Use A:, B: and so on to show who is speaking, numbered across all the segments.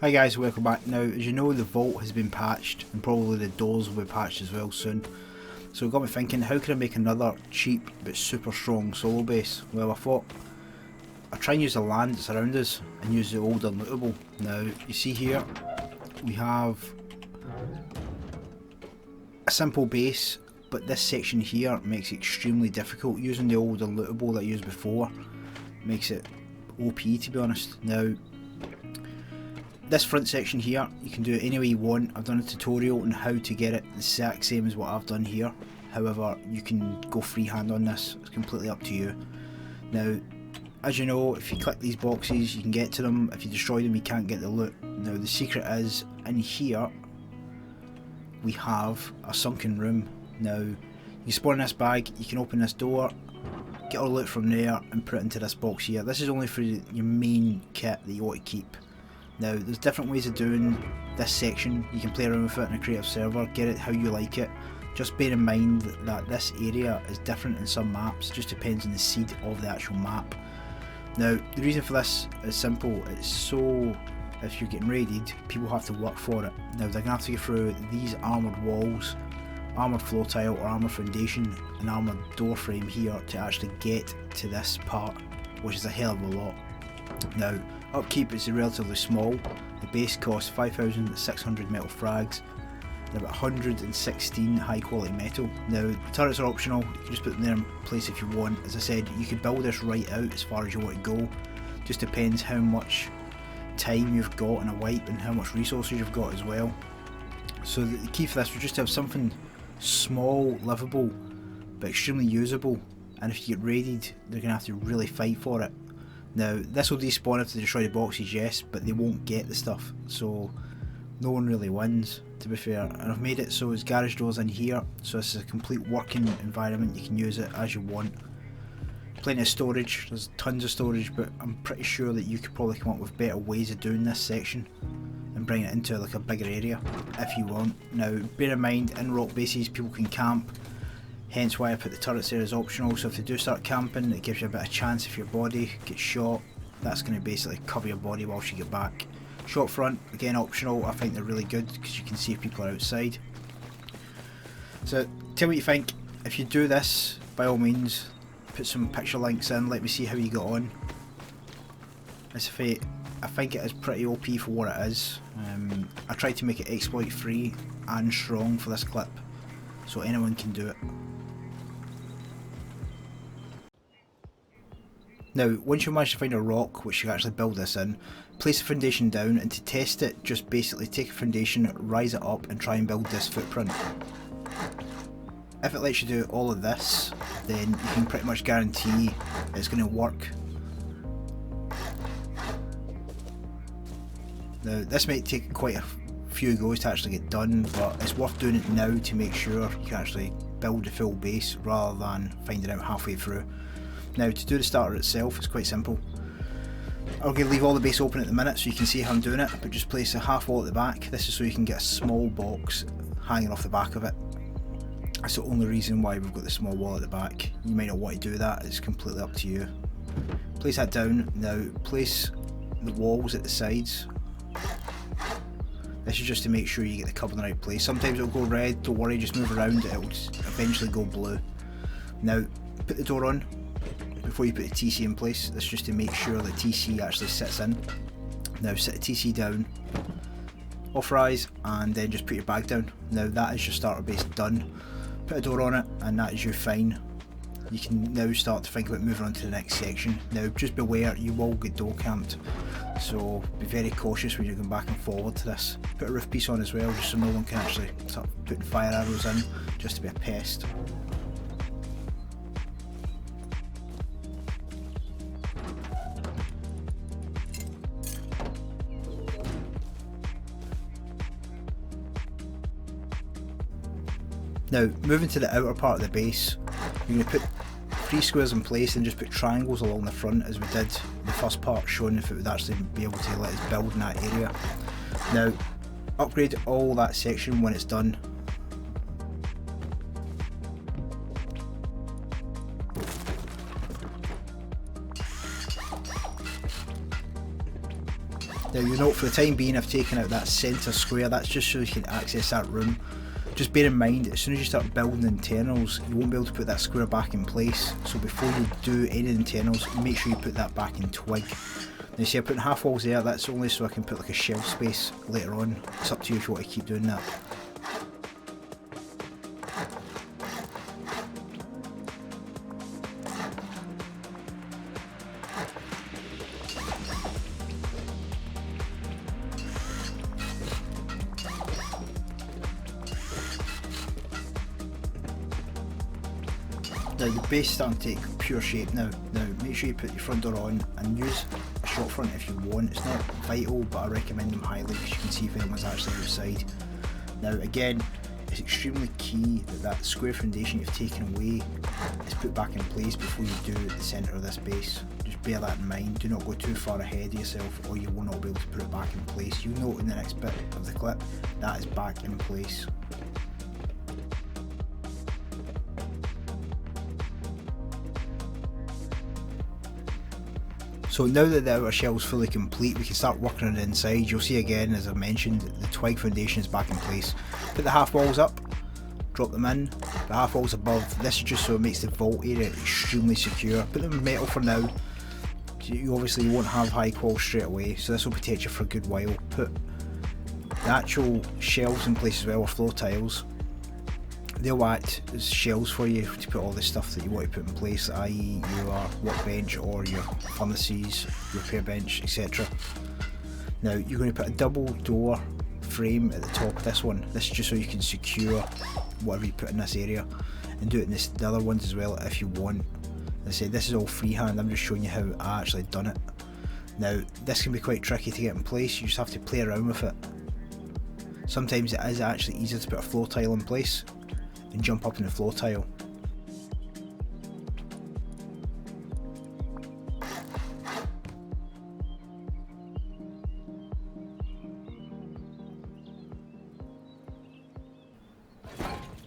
A: Hi guys, welcome back. Now, as you know, the vault has been patched and probably the doors will be patched as well soon. So it got me thinking, how can I make another cheap but super strong solo base? Well, I thought I'd try and use the land that's around us and use the old Un-Lootable. Now, you see here, we have a simple base, but this section here makes it extremely difficult. Using the old Un-Lootable that I used before makes it OP, to be honest. Now, this front section here, you can do it any way you want. I've done a tutorial on how to get it the exact same as what I've done here. However, you can go freehand on this, it's completely up to you. Now, as you know, if you click these boxes you can get to them. If you destroy them you can't get the loot. Now the secret is, in here we have a sunken room. Now, you spawn in this bag, you can open this door, get all the loot from there and put it into this box here. This is only for your main kit that you want to keep. Now, there's different ways of doing this section. You can play around with it in a creative server, get it how you like it. Just bear in mind that this area is different in some maps, it just depends on the seed of the actual map. Now, the reason for this is simple, it's so if you're getting raided, people have to work for it. Now, they're going to have to go through these armoured walls, armoured floor tile or armoured foundation and armoured door frame here to actually get to this part, which is a hell of a lot. Now, upkeep is relatively small. The base costs 5,600 metal frags and about 116 high quality metal. Now, turrets are optional, you can just put them there in place if you want. As I said, you could build this right out as far as you want to go. Just depends how much time you've got in a wipe and how much resources you've got as well. So the key for this was just to have something small, livable, but extremely usable. And if you get raided, they're going to have to really fight for it. Now, this will despawn if they destroy the boxes, yes, but they won't get the stuff, so no one really wins, to be fair. And I've made it so it's garage doors in here, so this is a complete working environment, you can use it as you want. Plenty of storage, there's tons of storage, but I'm pretty sure that you could probably come up with better ways of doing this section and bring it into like a bigger area, if you want. Now, bear in mind, in rock bases people can camp, hence why I put the turrets there as optional, so if they do start camping it gives you a bit of chance if your body gets shot, that's going to basically cover your body whilst you get back. Shot front, again optional, I think they're really good because you can see if people are outside. So tell me what you think. If you do this, by all means put some picture links in, let me see how you got on. I think it is pretty OP for what it is. I tried to make it exploit free and strong for this clip, so anyone can do it. Now, once you manage to find a rock which you can actually build this in, place a foundation down, and to test it, just basically take a foundation, rise it up and try and build this footprint. If it lets you do all of this, then you can pretty much guarantee it's going to work. Now, this might take quite a few goes to actually get done, but it's worth doing it now to make sure you can actually build the full base rather than finding out halfway through. Now, to do the starter itself, it's quite simple. I'm going to leave all the base open at the minute so you can see how I'm doing it, but just place a half wall at the back. This is so you can get a small box hanging off the back of it. That's the only reason why we've got the small wall at the back. You might not want to do that, it's completely up to you. Place that down. Now, place the walls at the sides. This is just to make sure you get the cover in the right place. Sometimes it'll go red, don't worry, just move around, it will eventually go blue. Now, put the door on before you put the TC in place. That's just to make sure the TC actually sits in. Now set the TC down, authorize, and then just put your bag down. Now that is your starter base done. Put a door on it and that is you fine. You can now start to think about moving on to the next section. Now just beware, you will get door camped, so be very cautious when you're going back and forward to this. Put a roof piece on as well, just so no one can actually start putting fire arrows in, just to be a pest. Now, moving to the outer part of the base, you're going to put 3 squares in place and just put triangles along the front as we did the first part, showing if it would actually be able to let us build in that area. Now, upgrade all that section when it's done. Now you'll note for the time being I've taken out that centre square, that's just so you can access that room. Just bear in mind, as soon as you start building internals, you won't be able to put that square back in place, so before you do any internals, make sure you put that back in twig. Now see, I'm putting half walls there, that's only so I can put like a shelf space later on. It's up to you if you want to keep doing that. Now the base is starting to take pure shape now. Now make sure you put your front door on and use a shop front if you want. It's not vital, but I recommend them highly because you can see if anyone's actually outside. Now again, it's extremely key that that square foundation you've taken away is put back in place before you do the centre of this base. Just bear that in mind. Do not go too far ahead of yourself or you will not be able to put it back in place. You'll note in the next bit of the clip that is back in place. So now that the outer shell is fully complete, we can start working on the inside. You'll see again, as I mentioned, the twig foundation is back in place. Put the half walls up, drop them in, the half walls above. This is just so it makes the vault area extremely secure. Put them in metal for now. You obviously won't have high qual straight away, so this will protect you for a good while. Put the actual shelves in place as well, or floor tiles. They'll act as shelves for you to put all the stuff that you want to put in place, i.e. your workbench or your furnaces, repair bench, etc. Now you're going to put a double door frame at the top of this one. This is just so you can secure whatever you put in this area, and do it in the other ones as well if you want. As I said, this is all freehand, I'm just showing you how I actually done it. Now this can be quite tricky to get in place, you just have to play around with it. Sometimes it is actually easier to put a floor tile in place and jump up in the floor tile.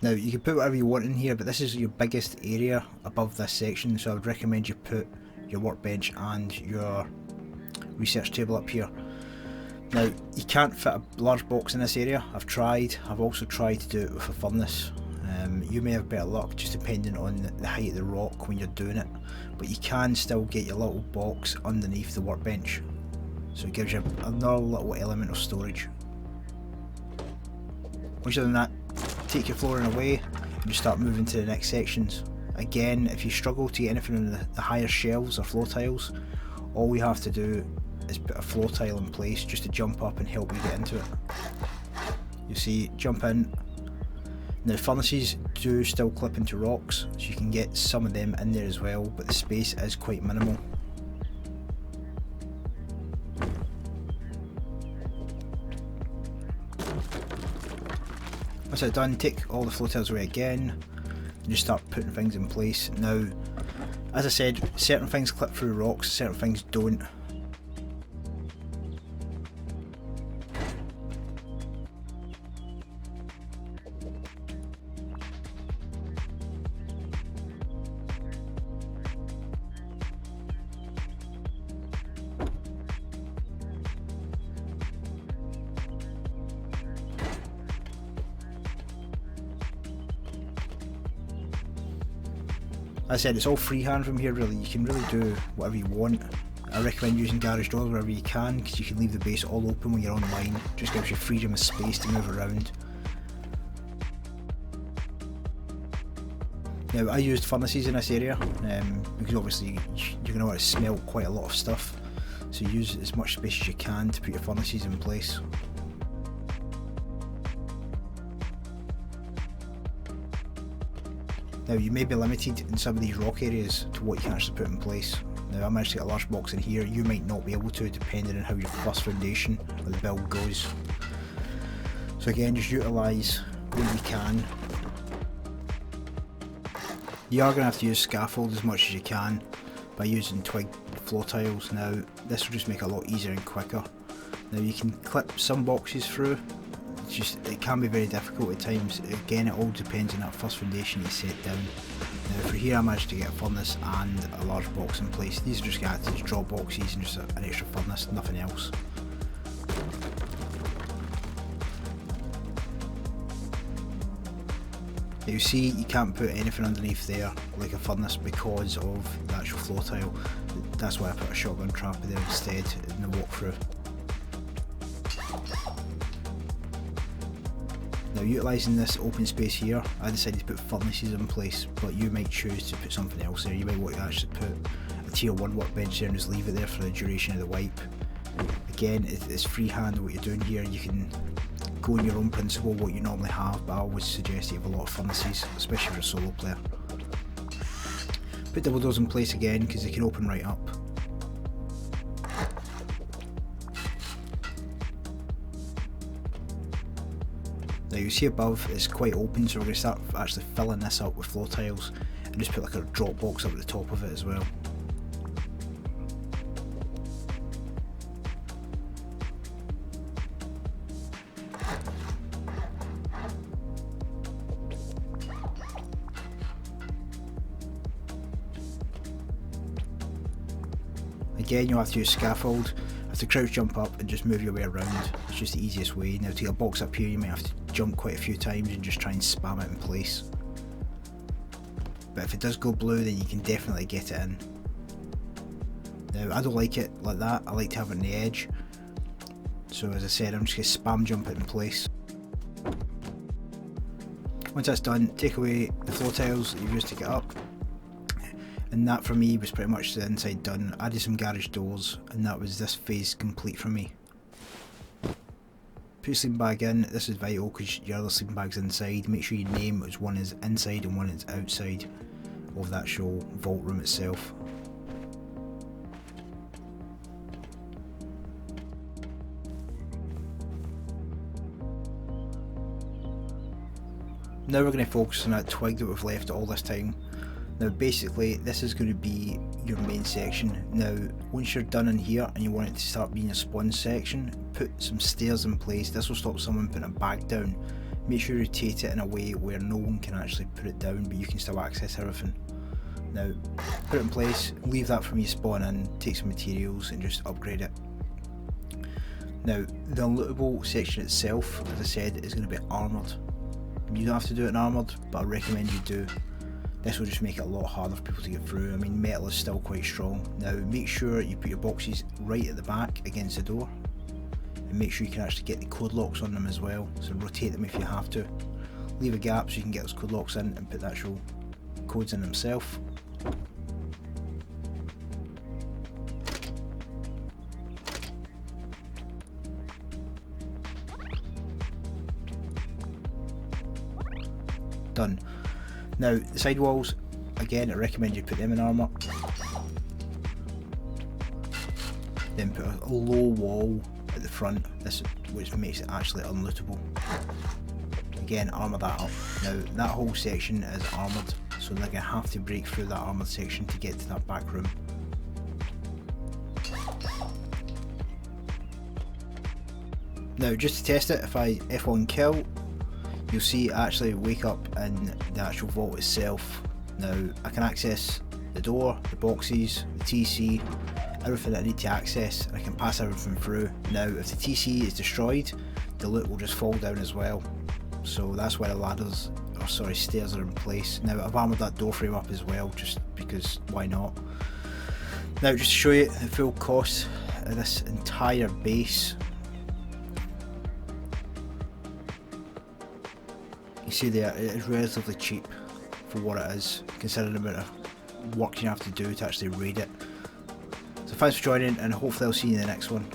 A: Now you can put whatever you want in here, but this is your biggest area above this section, so I would recommend you put your workbench and your research table up here. Now you can't fit a large box in this area. I've also tried to do it with a furnace. You may have better luck just depending on the height of the rock when you're doing it, but you can still get your little box underneath the workbench, so it gives you another little element of storage. Once you've done that, take your flooring away and just start moving to the next sections. Again, if you struggle to get anything on the higher shelves or floor tiles, all we have to do is put a floor tile in place just to jump up and help you get into it. You see, jump in. Now furnaces do still clip into rocks, so you can get some of them in there as well, but the space is quite minimal. Once that's done, take all the floor tiles away again and just start putting things in place. Now, as I said, certain things clip through rocks, certain things don't. As I said, it's all freehand from here really, you can really do whatever you want. I recommend using garage doors wherever you can, because you can leave the base all open when you're online. Just gives you freedom of space to move around. Now I used furnaces in this area, because obviously you're going to want to smelt quite a lot of stuff, so use as much space as you can to put your furnaces in place. Now you may be limited in some of these rock areas to what you can actually put in place. Now I managed to get a large box in here, you might not be able to depending on how your first foundation or the build goes. So again, just utilise what you can. You are going to have to use scaffold as much as you can by using twig floor tiles. Now this will just make it a lot easier and quicker. Now you can clip some boxes through. It can be very difficult at times. Again, it all depends on that first foundation you set down. Now for here I managed to get a furnace and a large box in place. These are just going to act as drop boxes and just an extra furnace, nothing else. Now you see you can't put anything underneath there like a furnace because of the actual floor tile. That's why I put a shotgun trapper there instead in the walkthrough. Now utilising this open space here, I decided to put furnaces in place, but you might choose to put something else there. You might want to actually put a tier 1 workbench there and just leave it there for the duration of the wipe. Again, it's freehand what you're doing here. You can go on your own principle what you normally have, but I always suggest you have a lot of furnaces, especially for a solo player. Put double doors in place again because they can open right up. Now you see above it's quite open, so we're going to start actually filling this up with floor tiles and just put like a drop box up at the top of it as well. Again, you'll have to use scaffold, have to crouch jump up and just move your way around. It's just the easiest way. Now to get a box up here you might have to jump quite a few times and just try and spam it in place. But if it does go blue then you can definitely get it in. Now I don't like it like that, I like to have it on the edge. So as I said, I'm just going to spam jump it in place. Once that's done, take away the floor tiles that you've used to get up. And that for me was pretty much the inside done. I added some garage doors and that was this phase complete for me. Put your sleeping bag in, this is vital because your other sleeping bag's inside. Make sure you name as one is inside and one is outside of the actual vault room itself. Now we're going to focus on that twig that we've left all this time. Now basically this is going to be your main section. Now once you're done in here and you want it to start being a spawn section, put some stairs in place. This will stop someone putting a bag down. Make sure you rotate it in a way where no one can actually put it down but you can still access everything. Now put it in place, leave that for me to spawn in, take some materials and just upgrade it. Now the un-lootable section itself, as I said, is going to be armoured. You don't have to do it in armoured, but I recommend you do. This will just make it a lot harder for people to get through. I mean, metal is still quite strong. Now make sure you put your boxes right at the back against the door and make sure you can actually get the code locks on them as well, so rotate them if you have to. Leave a gap so you can get those code locks in and put the actual codes in themselves. Done. Now the side walls, again I recommend you put them in armour. Then put a low wall at the front, which makes it actually unlootable. Again, armour that up. Now that whole section is armoured, so they're going to have to break through that armoured section to get to that back room. Now just to test it, if I F1 kill, you'll see it actually wake up in the actual vault itself. Now I can access the door, the boxes, the TC, everything that I need to access, and I can pass everything through. Now if the TC is destroyed, the loot will just fall down as well. So that's why the ladders, or sorry, stairs are in place. Now I've armoured that door frame up as well, just because why not. Now just to show you the full cost of this entire base. You see there, it is relatively cheap for what it is, considering the amount of work you have to do to actually raid it. So thanks for joining, and hopefully I'll see you in the next one.